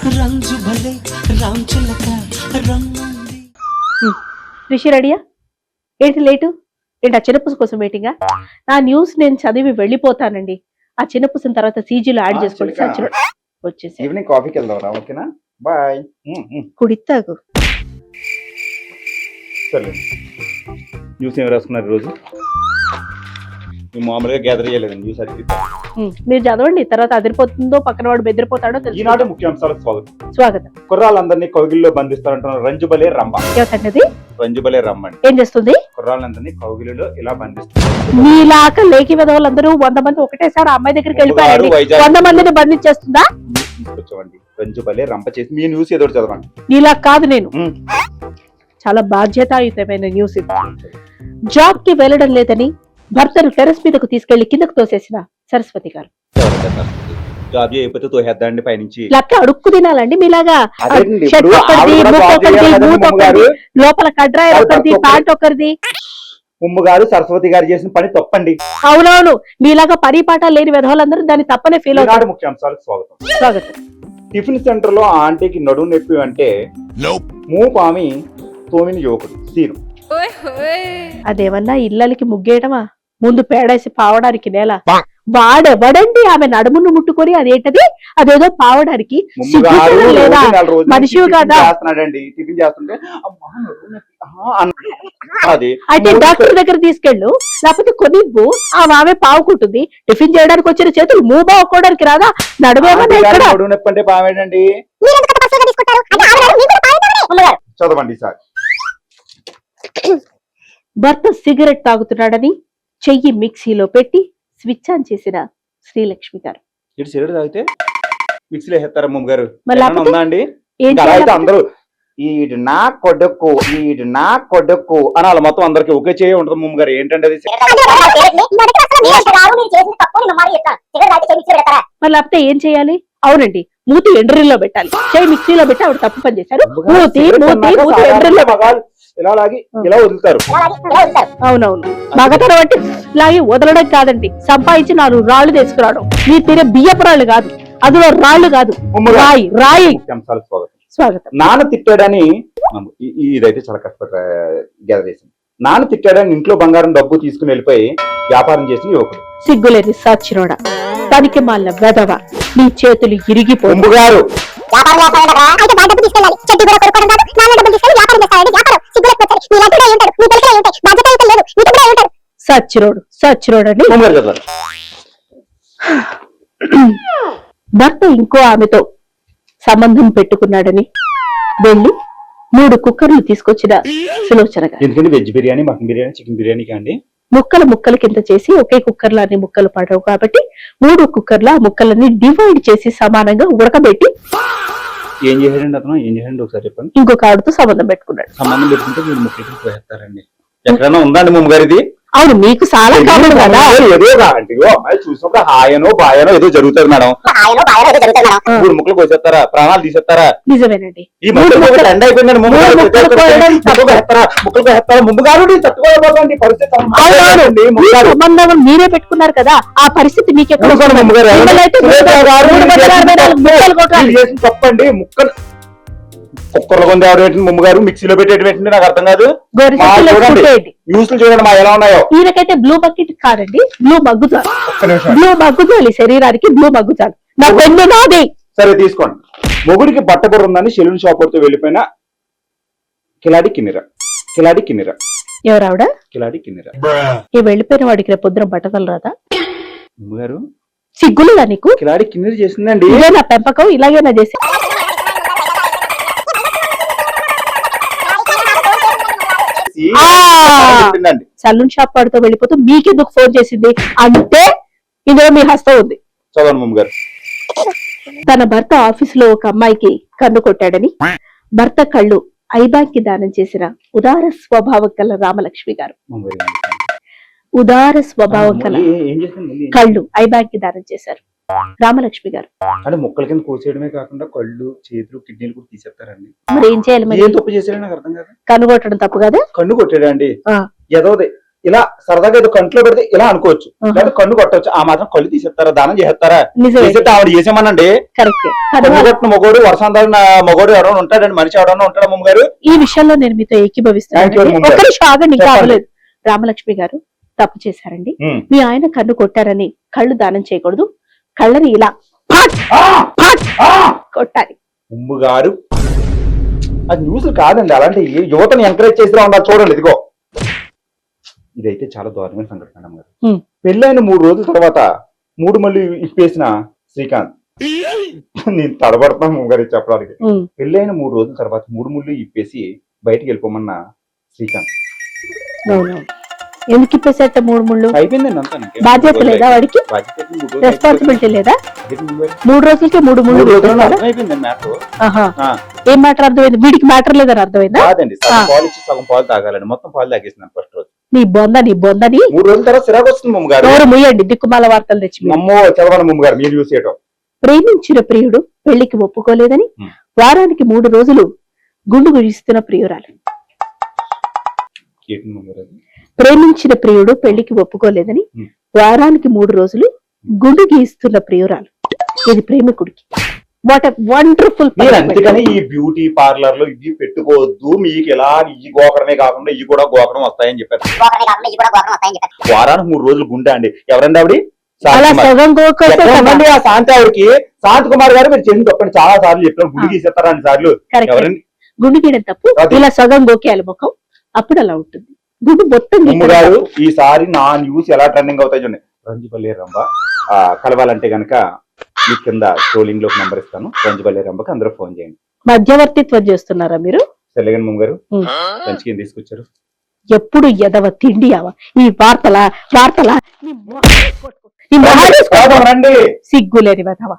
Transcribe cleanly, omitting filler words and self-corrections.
రంజు భలే రాంచిలక రమ్మంది. రిషి రెడీయా? ఏంటి లేటు? ఏంటి ఆ చిన్నపుసు కోసం వెయిటింగా? నా న్యూస్ నేను చదివి వెళ్ళిపోతానండి. ఆ చిన్నపుసిన తర్వాత సీజీలో యాడ్ చేసుకోండి. వచ్చేసి ఈవినింగ్ కాఫీకి వెళ్దాం. ఓకేనా? బాయ్. కుడితాగు. సరే, న్యూస్ ఏమి రాసుకున్నారు ఈరోజు? మేము మామూలుగా గ్యాదర్ చేయలేదండి న్యూస్ అడిగి. మీరు చదవండి, తర్వాత అదిరిపోతుందో పక్కన వాడు బెదిరిపోతాడో తెలుసు. ఈనాడు ముఖ్యాంశాలకు స్వాగతం. స్వాగతం. కుర్రాళ్ళందరినీ కౌగిలిలో బంధిస్తారంటున్నారు రంజుబలే రంభ. ఏమిటండి రంజుబలే రమ్మండి. ఏం చేస్తుంది? కుర్రాళ్ళందరినీ కౌగిలిలో ఇలా బంధిస్తారు. మీలాక లేఖి విధవులందరూ 100 మంది ఒకటేసారి అమ్మాయి దగ్గరికి వెళ్ళిపోయారు. 100 మందిని బంధించేస్తుందా? తీసుకొచ్చామండి రంజుబలే రంభ చేసి. మీ న్యూస్ ఏదో చదవండి. నీలా కాదు నేను. చాలా బాధ్యతాయుతమైన న్యూస్ ఇది. జాబ్ కి వెళ్ళడం లేదని భర్తను టెరెస్ మీదకు తీసుకెళ్లి కిందకు తోసేసిన సరస్వతి గారు. జాబ్ చేయకపోతే తోసేద్దాండి పైనుంచి. లేకపోతే అడుక్కు తినాలండి మీలాగా. షర్ట్ ఒకరిది, ముక్కు ఒకరిది, మూత ఒకరిది, లోపల కడ్రాయి ఒకరిది, ప్యాంట్ ఒకరిది. ఉమ్ము గారు సరస్వతి గారు చేసిన పని తప్పండి. అవునవును, మీలాగా పని పాట లేని విధవాళ్ళందరూ దాన్ని తప్పనే ఫీల్ అవుతారు. ముఖ్యాంశాలకు స్వాగతం. స్వాగతం. టిఫిన్ సెంటర్ లో ఆంటీకి నడుము నొప్పి అంటే మూపామి తోమిన యువకుడు సీను. అదేమన్నా ఇళ్ళకి ముగ్గేయడమా? ముందు పేడేసి పావడానికి నేల. వాడెవడండి ఆమె నడుమును ముట్టుకొని అదేంటది అదేదో పావడానికి? లేదా మనిషి కదా? అయితే డాక్టర్ దగ్గర తీసుకెళ్ళు, లేకపోతే కొనివ్వు. ఆమె పావుకుంటుంది. టిఫిన్ చేయడానికి వచ్చిన చేతులు మూవ్ అవ్వడానికి రాదా? నడుమునొప్పంటే పావేడండి. చదవండి సార్. భర్త సిగరెట్ తాగుతున్నాడని చెయ్యి మిక్సీలో పెట్టి స్విచ్ ఆన్ చేసిన శ్రీలక్ష్మి గారు. ఇటు సిగరెట్ తాగితే మిక్సీలో వేస్తారా ముమ్మ గారు? ఉందా అండి? అందరూ ఈడు నా కొడుకు, ఈడు నా కొడుకు అనాలి. మొత్తం అందరికి ఒకే చేయ ఉంటుంది ముమ్మ గారు. ఏంటంటే అది మరి లేకపోతే ఏం చేయాలి? అవునండి, మూతి ఎండ్రిల్లో పెట్టాలి. చెయ్యి మిక్సీలో పెట్టి ఆవిడ తప్పు పని చేశారు. మూతి ఎండ్రిల్లో పెట్టాలి. ఇలా లాగి ఇలా వదులుతారు. అవునవును, మగతనం అంటే లాగి వదలడం కాదండి, సంపాదించి 4 రాళ్లు తీసుకురావడం. మీ తీరే బియ్యపు రాళ్ళు కాదు, అందులో రాళ్లు కాదు, రాయి రాయి. స్వాగతం. నాన్న తిట్టాడని ఇదైతే చాలా కష్టపడి గ్యాదర్ చేసింది. నాన్న తిట్టాడని ఇంట్లో బంగారం డబ్బు తీసుకుని వెళ్ళిపోయి వ్యాపారం చేసిన యువకుడు. సిగ్గులేని సచ్చినోడా, దానికి మళ్ళ వెదవ, నీ చేతులు ఇరిగిపోయారు. సచ్చిరోడు సచ్చిరోడని భర్త ఇంకో ఆమెతో సంబంధం పెట్టుకున్నాడని వెళ్ళి 3 కుక్కర్లు తీసుకొచ్చిన సులోచన గారు. ఎందుకంటే veg biryani, mutton biryani, chicken biryani కాండి ముక్కలు కింద చేసి ఒకే కుక్కర్లో అన్ని ముక్కలు పడవు కాబట్టి 3 కుక్కర్ల ఆ ముక్కలన్నీ డివైడ్ చేసి సమానంగా ఉడకబెట్టి ఏం చేశాడండి అతను? ఏం చేశాడండి ఒకసారి చెప్పండి. ఇంకొక ఆవిడతో సంబంధం పెట్టుకున్నాడు. సంబంధం పెట్టుకుంటే మీరు ముక్కలు పోయేస్తారండి. ఎక్కడైనా ఉందండి ముమ్మ గారు ఇది? అవును, మీకు చాలా కావాలి కదా. ఏదో అమ్మాయి చూసినప్పుడు హాయనో బాయనో ఏదో జరుగుతుంది మేడం. 3 ముక్కలు కోసేస్తారా? ప్రాణాలు తీసేస్తారా? నిజమేనండి. ఈ మధ్య ఎండ అయిపోయిందండి. ముక్కలు కోసేస్తారా? ముమ్మ గారు తట్టుకోలేకపోతుంది పరిస్థితి. సంబంధం మీరే పెట్టుకున్నారు కదా, ఆ పరిస్థితి మీకెక్కడ? తప్పండి. ముక్కలు కుక్కర్లో కొంది ఎవరు ముమ్మ గారు మిక్సీలో పెట్టేటువంటి నాకు అర్థం కాదు. న్యూస్లు చూడండి మా ఎలా ఉన్నాయో. ఈయనకైతే బ్లూ బకెట్ కాదండి, బ్లూ మగ్గుతారు. బ్లూ మగ్గుతాలి శరీరానికి, బ్లూ మగ్గుతారు. నా పెన్ను నాది. సరే తీసుకోండి. మొగుడికి బట్టబుర్ర ఉందని సెలూన్ షాప్ తో వెళ్ళిపోయిన కిలాడి కిన్నెర. ఎవరావిడ? కిలాడి కిన్నెర. ఈ వెళ్ళిపోయిన వాడికి రేపు పొద్దున బట్టతలు రాదా? ముమ్మ గారు సిగ్గులేదా నీకు? కిలాడి కిన్నెర చేసిందండి. ఇదే నా పెంపకం, ఇలాగే నా చేసి. సలూన్ షాప్ వాడితో వెళ్ళిపోతూ మీకెందుకు ఫోన్ చేసింది అంటే ఇందులో మీ హస్తం ఉంది. చదవండి ముమ్మ గారు. తన భర్త ఆఫీసులో ఒక అమ్మాయికి కన్ను కొట్టాడని భర్త కళ్ళు ఐబ్యాంక్ కి దానం చేసిన ఉదార స్వభావం కల రామలక్ష్మి గారు. ఉదార స్వభావం కల కళ్ళు ఐబ్యాంక్ కి దానం చేశారు రామలక్ష్మి గారు. అంటే మొక్కల కింద కోసేయడమే కాకుండా కళ్ళు, చేతులు, కిడ్నీలు కూడా తీసేస్తారండి. మరి ఏం చేయాలి? మరి ఏం తప్పు చేశాడని నాకు అర్థం కాదు. కన్ను కొట్టడం తప్పు కదా? కన్ను కొట్టాడండి. ఏదోదే ఇలా సరదాగా ఏదో కంట్లో పెడితే ఇలా అనుకోవచ్చు, ఆహా. లేదా కన్ను కొట్టవచ్చు. ఆ మాత్రం కళ్ళు తీసేస్తారా, దానం చేస్తారా? నిజమే, చేసేస్తే ఆవిడ చేసామనండి. కరెక్ట్. కన్ను కొట్టిన మగోడు వర్షాంతరం మగోడు ఎవరైనా ఉంటాడండి, మనిషి ఎవరైనా ఉంటాడా అమ్మమ్మ గారు? ఈ విషయంలో నేను మీతో ఏకీభవిస్తున్నాను. Thank you, అమ్మమ్మ. ఒక్క నిమిషం ఆగండి, ఇంకా చెప్పండి. అవ్వలేదు. రామలక్ష్మి గారు తప్పు చేశారండి. ఉమ్. మీ ఆయన కన్ను కొట్టారని కళ్ళు దానం చేయకూడదు, కళ్ళని ఇలా ఫాట్ ఆ! ఫాట్ ఆ! కొట్టాలి. అమ్మ గారు అది న్యూస్లు కాదండి, అలాంటి యువతని ఎంకరేజ్ చేసినా ఉండాలి. చూడండి ఇదిగో, ఇదైతే చాలా దారుణమైన సంఘటన మేడం గారు. ఉమ్. పెళ్ళైన 3 రోజుల తర్వాత 3 మళ్ళీ ఇప్పేసిన శ్రీకాంత్. నేను తడబడతాను అమ్మ గారు చెప్పడానికి. ఉమ్. పెళ్ళైన 3 రోజుల తర్వాత 3 ముళ్ళు ఇప్పేసి బయటికి వెళ్ళిపోమన్న శ్రీకాంత్. అవునవును. ఎందుకు ఇప్పేసేట 3 ముళ్ళు? అయిపోయిందండి అంతా. ఇంకేం బాధ్యత లేదా వాడికి? బాధ్యత అయితే 3 రోజులు రెస్పాన్సిబిలిటీ లేదా? అయిపోయింది. 3 రోజులకి 3 ముళ్ళు 3 రోజుల్లో ఇప్పేస్తారా? అర్థమైపోయిందండి మ్యాటర్. ఆహా. ఏం మ్యాటర్ అర్థమైంది? వీడికి మ్యాటర్ లేదని అర్థమైందా? కాదండి, సగం పాలు ఇచ్చి సగం పాలు తాగాలండి, మొత్తం పాలు తాగేసింది ఫస్ట్ రోజు. నీ బొందని 3 రోజుల తర్వాత సిరాకు వస్తుంది మమ్మ గారు. నోరు ముయ్యండి, దిక్కుమాల వార్తలు తెచ్చి మీరు. అమ్మో చదవాలి మమ్మ గారు, మీరు యూస్ చేయటం. ప్రేమించిన ప్రియుడు పెళ్లికి ఒప్పుకోలేదని ఉమ్. వారానికి 3 రోజులు గుండు గురిస్తున్న ప్రియురాలు. ఏంటి మమ్మ గారు అది? ప్రేమించిన ప్రియుడు పెళ్లికి ఒప్పుకోలేదని ఉమ్. వారానికి 3 రోజులు గుండు గీస్తున్న ప్రియురాలు. ఇది ప్రేమికుడికి. What a wonderful. మీరు అందుకని ఈ బ్యూటీ పార్లర్లు ఇవి పెట్టుకోవద్దు, మీకు ఇలా ఈ గోకరమే కాకుండా ఇవి కూడా గోకరం వస్తాయని చెప్పారు. వారానికి 3 రోజులు గుండె అండి. ఎవరండి ఆవిడ? అలా శాంతి కుమార్. సగం గోకొస్తే చెప్పండి ఆ శాంతి ఆవిడకి. శాంతి కుమార్ గారు మీరు చేసి తప్పండి, చాలా సార్లు చెప్పారు, గుడి గీసేస్తారా 2 సార్లు. కరెక్ట్. ఎవరండి? గుండు గీయడం తప్పు. అది. ఇలా సగం గోకేయాలి ముఖం, అప్పుడు అలా ఉంటుంది. గుండు మొత్తం అమ్మ గీయడం గారు తప్పు. ఈసారి నా న్యూస్ ఎలా ట్రెండింగ్ అవుతాయి చూడండి. రంజిపల్లి రంభ కలవాలంటే గనక మీ కింద స్క్రోలింగ్ లో నంబర్ ఇస్తాను. రంజిపల్లి రంభకి అందరూ ఫోన్ చేయండి. మధ్యవర్తిత్వం చేస్తున్నారా మీరు? తెల్లగని మమ్మ గారు ఉమ్. రంచికి ఏం తీసుకొచ్చారు? ఎప్పుడు ఎదవ తిండి అవ ఈ వార్తల నీ మొహాలు కొట్టుకో. నీ మొహాలు రండి. సిగ్గులేని వెధవ.